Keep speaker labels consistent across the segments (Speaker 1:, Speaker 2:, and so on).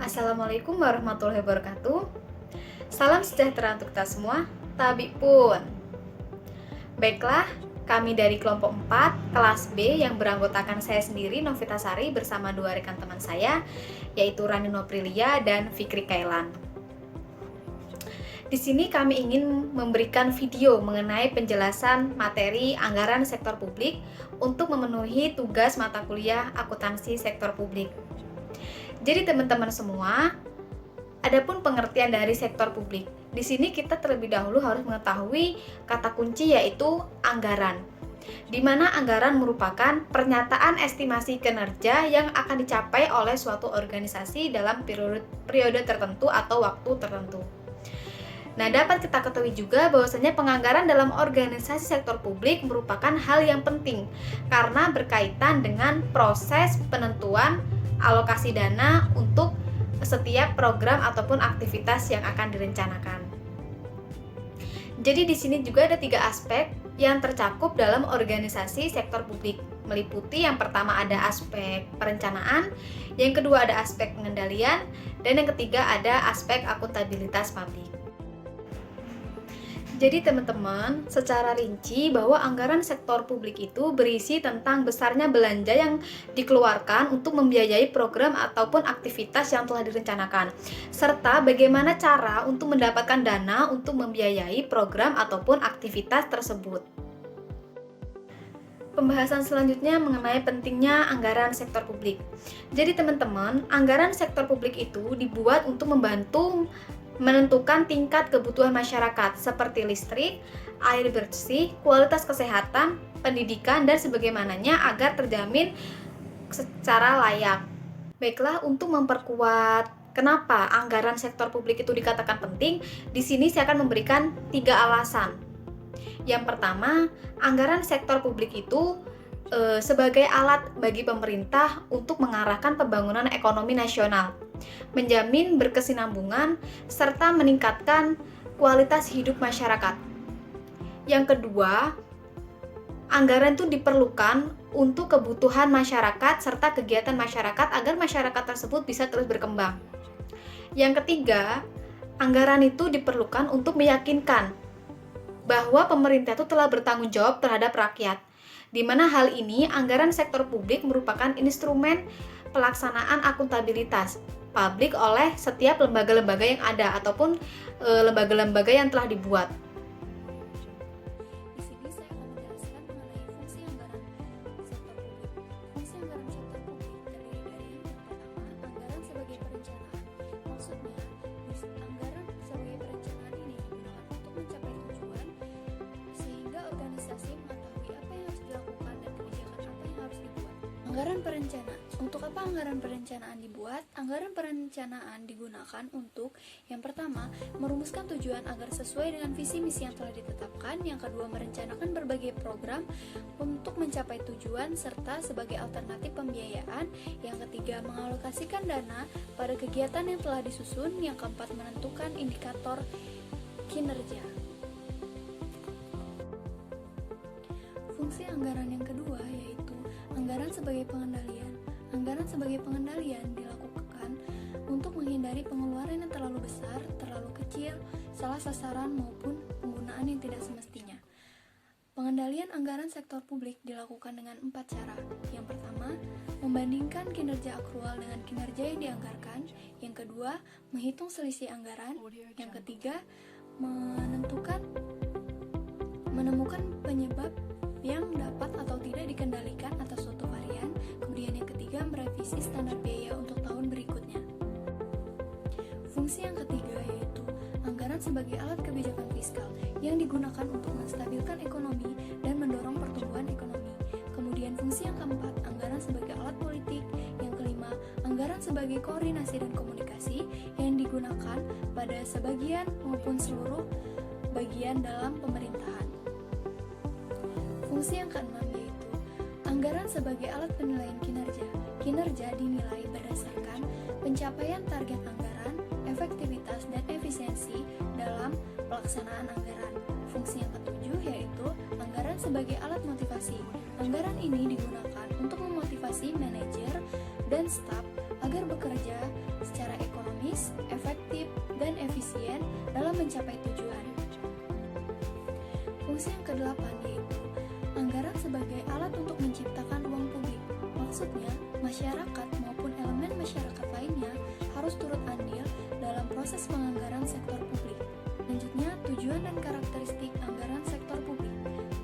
Speaker 1: Assalamualaikum warahmatullahi wabarakatuh. Salam sejahtera untuk kita semua. Tabi pun. Baiklah, kami dari kelompok 4 kelas B yang beranggotakan saya sendiri Novita Sari bersama dua rekan teman saya, yaitu Rani Noprilia dan Fikri Kailan. Di sini kami ingin memberikan video mengenai penjelasan materi anggaran sektor publik untuk memenuhi tugas mata kuliah akuntansi sektor publik. Jadi teman-teman semua, adapun pengertian dari sektor publik. Di sini kita terlebih dahulu harus mengetahui kata kunci yaitu anggaran. Di mana anggaran merupakan pernyataan estimasi kinerja yang akan dicapai oleh suatu organisasi dalam periode tertentu atau waktu tertentu. Nah, dapat kita ketahui juga bahwasanya penganggaran dalam organisasi sektor publik merupakan hal yang penting karena berkaitan dengan proses penentuan alokasi dana untuk setiap program ataupun aktivitas yang akan direncanakan. Jadi di sini juga ada 3 aspek yang tercakup dalam organisasi sektor publik. Meliputi yang pertama ada aspek perencanaan, yang kedua ada aspek pengendalian, dan yang ketiga ada aspek akuntabilitas publik. Jadi teman-teman, secara rinci bahwa anggaran sektor publik itu berisi tentang besarnya belanja yang dikeluarkan untuk membiayai program ataupun aktivitas yang telah direncanakan, serta bagaimana cara untuk mendapatkan dana untuk membiayai program ataupun aktivitas tersebut. Pembahasan selanjutnya mengenai pentingnya anggaran sektor publik. Jadi teman-teman, anggaran sektor publik itu dibuat untuk membantu menentukan tingkat kebutuhan masyarakat seperti listrik, air bersih, kualitas kesehatan, pendidikan, dan sebagaimananya agar terjamin secara layak. Baiklah, untuk memperkuat kenapa anggaran sektor publik itu dikatakan penting, di sini saya akan memberikan 3 alasan. Yang pertama, anggaran sektor publik itu sebagai alat bagi pemerintah untuk mengarahkan pembangunan ekonomi nasional, menjamin berkesinambungan, serta meningkatkan kualitas hidup masyarakat. Yang kedua, anggaran itu diperlukan untuk kebutuhan masyarakat serta kegiatan masyarakat agar masyarakat tersebut bisa terus berkembang. Yang ketiga, anggaran itu diperlukan untuk meyakinkan bahwa pemerintah itu telah bertanggung jawab terhadap rakyat, di mana hal ini anggaran sektor publik merupakan instrumen pelaksanaan akuntabilitas publik oleh setiap lembaga-lembaga yang ada ataupun lembaga-lembaga yang telah dibuat. Di sini saya akan menjelaskan mengenai fungsi anggaran sektor publik. Fungsi anggaran sektor publik terdiri dari yang pertama, anggaran sebagai perencanaan. Maksudnya, anggaran sebagai perencanaan ini digunakan untuk mencapai tujuan sehingga organisasi mengetahui apa yang harus dilakukan dan kebijakan apa yang harus dibuat. Anggaran perencanaan. Untuk apa anggaran perencanaan dibuat? Anggaran perencanaan digunakan untuk yang pertama, merumuskan tujuan agar sesuai dengan visi misi yang telah ditetapkan. Yang kedua, merencanakan berbagai program untuk mencapai tujuan serta sebagai alternatif pembiayaan. Yang ketiga, mengalokasikan dana pada kegiatan yang telah disusun. Yang keempat, menentukan indikator kinerja. Fungsi anggaran yang kedua yaitu anggaran sebagai pengendalian. Anggaran sebagai pengendalian dilakukan untuk menghindari pengeluaran yang terlalu besar, terlalu kecil, salah sasaran maupun penggunaan yang tidak semestinya. Pengendalian anggaran sektor publik dilakukan dengan 4 cara. Yang pertama, membandingkan kinerja akrual dengan kinerja yang dianggarkan. Yang kedua, menghitung selisih anggaran. Yang ketiga, menemukan penyebab yang dapat atau tidak dikendalikan atas suatu varian. Kemudian yang ketiga, merevisi standar biaya untuk tahun berikutnya. Fungsi yang ketiga yaitu anggaran sebagai alat kebijakan fiskal yang digunakan untuk menstabilkan ekonomi dan mendorong pertumbuhan ekonomi. Kemudian fungsi yang keempat, anggaran sebagai alat politik. Yang kelima, anggaran sebagai koordinasi dan komunikasi yang digunakan pada sebagian maupun seluruh bagian dalam pemerintahan. Fungsi yang keenam yaitu anggaran sebagai alat penilaian kinerja. Kinerja dinilai berdasarkan pencapaian target anggaran, efektivitas, dan efisiensi dalam pelaksanaan anggaran. Fungsi yang ketujuh yaitu anggaran sebagai alat motivasi. Anggaran ini digunakan untuk memotivasi manajer dan staf agar bekerja secara ekonomis
Speaker 2: mencapai tujuan. Fungsi yang kedelapan yaitu anggaran sebagai alat untuk menciptakan ruang publik. Maksudnya, masyarakat maupun elemen masyarakat lainnya harus turut andil dalam proses penganggaran sektor publik. Selanjutnya, tujuan dan karakteristik anggaran sektor publik.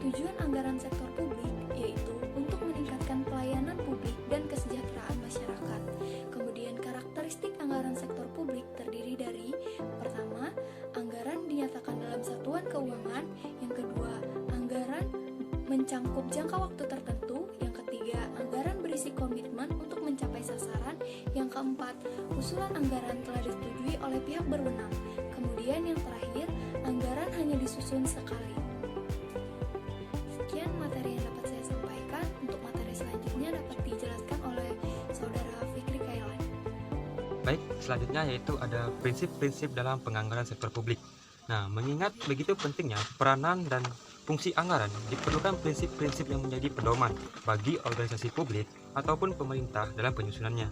Speaker 2: Tujuan anggaran sektor publik yaitu untuk meningkatkan pelayanan publik dan kesejahteraan masyarakat. Kemudian, karakteristik anggaran sektor publik terdiri dari: pertama, anggaran dinyatakan dalam satuan keuangan; yang kedua, anggaran mencangkup jangka waktu tertentu; yang ketiga, anggaran berisi komitmen untuk mencapai sasaran; yang keempat, usulan anggaran telah disetujui oleh pihak berwenang; kemudian yang terakhir, anggaran hanya disusun sekali. Sekian materi yang dapat saya sampaikan. Untuk materi selanjutnya dapat dijelaskan oleh Saudara Fikri Kailan.
Speaker 3: Baik, selanjutnya yaitu ada prinsip-prinsip dalam penganggaran sektor publik. Nah, mengingat begitu pentingnya peranan dan fungsi anggaran, diperlukan prinsip-prinsip yang menjadi pedoman bagi organisasi publik ataupun pemerintah dalam penyusunannya.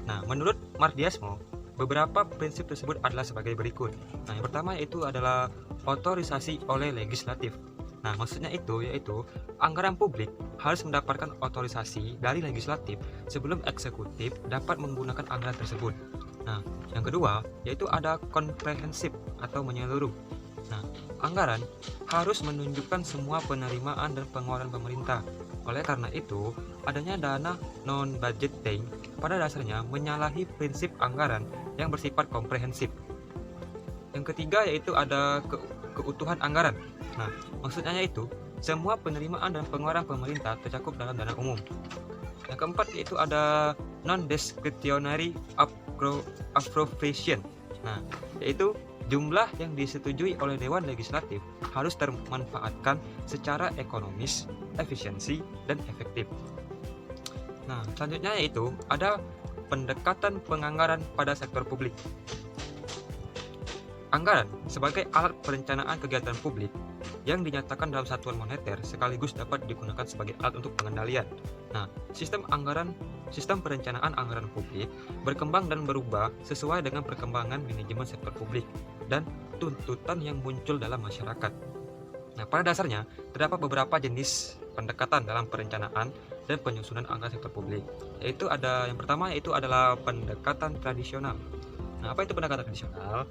Speaker 3: Nah, menurut Mardiasmo, beberapa prinsip tersebut adalah sebagai berikut. Nah, yang pertama yaitu adalah otorisasi oleh legislatif. Nah, maksudnya itu yaitu anggaran publik harus mendapatkan otorisasi dari legislatif sebelum eksekutif dapat menggunakan anggaran tersebut. Nah, yang kedua yaitu ada komprehensif atau menyeluruh. Nah, anggaran harus menunjukkan semua penerimaan dan pengeluaran pemerintah. Oleh karena itu, adanya dana non-budgeting pada dasarnya menyalahi prinsip anggaran yang bersifat komprehensif. Yang ketiga yaitu ada keutuhan anggaran. Nah, maksudnya yaitu semua penerimaan dan pengeluaran pemerintah tercakup dalam dana umum. Yang keempat yaitu ada non-discretionary appropriation. Nah, yaitu jumlah yang disetujui oleh Dewan Legislatif harus termanfaatkan secara ekonomis, efisiensi, dan efektif. Nah, selanjutnya yaitu ada pendekatan penganggaran pada sektor publik. Anggaran sebagai alat perencanaan kegiatan publik yang dinyatakan dalam satuan moneter sekaligus dapat digunakan sebagai alat untuk pengendalian. Nah, sistem perencanaan anggaran publik berkembang dan berubah sesuai dengan perkembangan manajemen sektor publik dan tuntutan yang muncul dalam masyarakat. Nah, pada dasarnya terdapat beberapa jenis pendekatan dalam perencanaan dan penyusunan anggaran sektor publik. Yaitu ada yang pertama yaitu adalah pendekatan tradisional. Nah, apa itu pendekatan tradisional?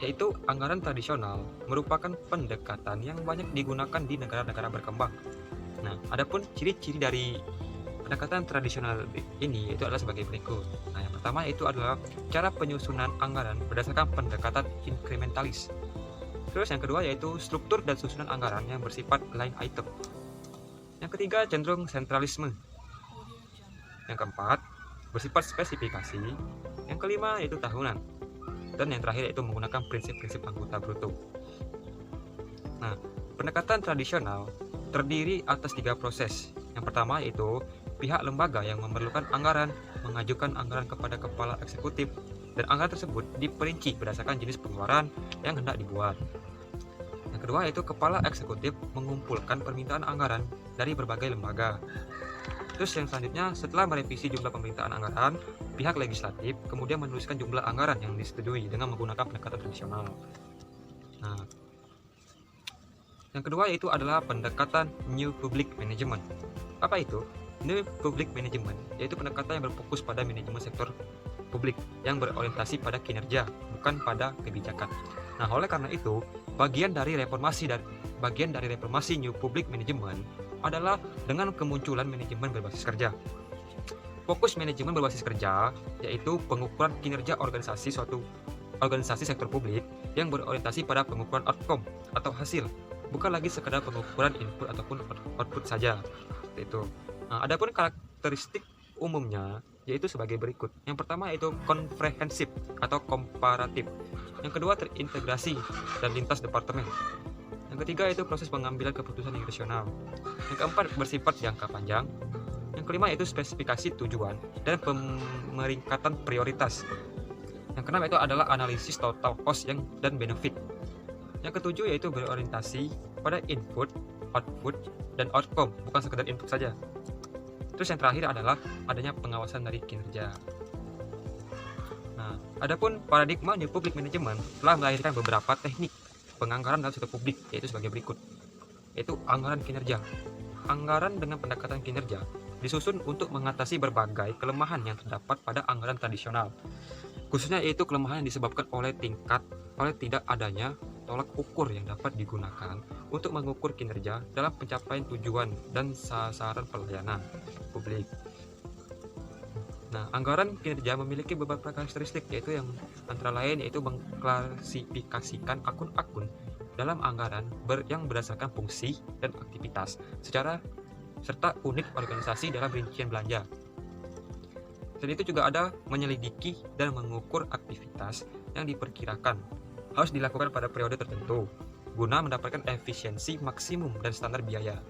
Speaker 3: Yaitu anggaran tradisional merupakan pendekatan yang banyak digunakan di negara-negara berkembang. Nah, adapun ciri-ciri dari pendekatan tradisional ini itu adalah sebagai berikut. Nah, yang pertama itu adalah cara penyusunan anggaran berdasarkan pendekatan inkrementalis. Terus yang kedua yaitu struktur dan susunan anggaran yang bersifat line item. Yang ketiga cenderung sentralisme. Yang keempat bersifat spesifikasi. Yang kelima yaitu tahunan. Dan yang terakhir yaitu menggunakan prinsip-prinsip anggota bruto. Nah, pendekatan tradisional terdiri atas 3 proses. Yang pertama yaitu pihak lembaga yang memerlukan anggaran mengajukan anggaran kepada kepala eksekutif dan anggaran tersebut diperinci berdasarkan jenis pengeluaran yang hendak dibuat. Yang kedua yaitu kepala eksekutif mengumpulkan permintaan anggaran dari berbagai lembaga. Terus yang selanjutnya, setelah merevisi jumlah permintaan anggaran, pihak legislatif kemudian menuliskan jumlah anggaran yang disetujui dengan menggunakan pendekatan tradisional. Nah, yang kedua yaitu adalah pendekatan New Public Management. Apa itu? New Public Management yaitu pendekatan yang berfokus pada manajemen sektor publik yang berorientasi pada kinerja, bukan pada kebijakan. Nah, oleh karena itu, bagian dari reformasi New Public Management adalah dengan kemunculan manajemen berbasis kerja. Fokus manajemen berbasis kerja yaitu pengukuran kinerja suatu organisasi sektor publik yang berorientasi pada pengukuran outcome atau hasil, bukan lagi sekadar pengukuran input ataupun output saja. Itu. Nah, adapun karakteristik umumnya yaitu sebagai berikut. Yang pertama yaitu komprehensif atau komparatif. Yang kedua terintegrasi dan lintas departemen. Yang ketiga yaitu proses pengambilan keputusan yang rasional. Yang keempat bersifat jangka panjang. Yang kelima yaitu spesifikasi tujuan dan pemeringkatan prioritas. Yang keenam itu adalah analisis total cost dan benefit. Yang ketujuh yaitu berorientasi pada input, output, dan outcome, bukan sekedar input saja. Terus yang terakhir adalah adanya pengawasan dari kinerja. Nah, Adapun paradigma New Public Management telah melahirkan beberapa teknik penganggaran dalam sektor publik, yaitu sebagai berikut. Yaitu anggaran kinerja. Anggaran dengan pendekatan kinerja disusun untuk mengatasi berbagai kelemahan yang terdapat pada anggaran tradisional. Khususnya yaitu kelemahan yang disebabkan oleh tidak adanya tolak ukur yang dapat digunakan untuk mengukur kinerja dalam pencapaian tujuan dan sasaran pelayanan publik. Nah, anggaran kinerja memiliki beberapa karakteristik, yaitu yang antara lain yaitu mengklasifikasikan akun-akun dalam anggaran yang berdasarkan fungsi dan aktivitas serta unit organisasi dalam rincian belanja. Selain itu juga ada menyelidiki dan mengukur aktivitas yang diperkirakan harus dilakukan pada periode tertentu guna mendapatkan efisiensi maksimum dan standar biaya.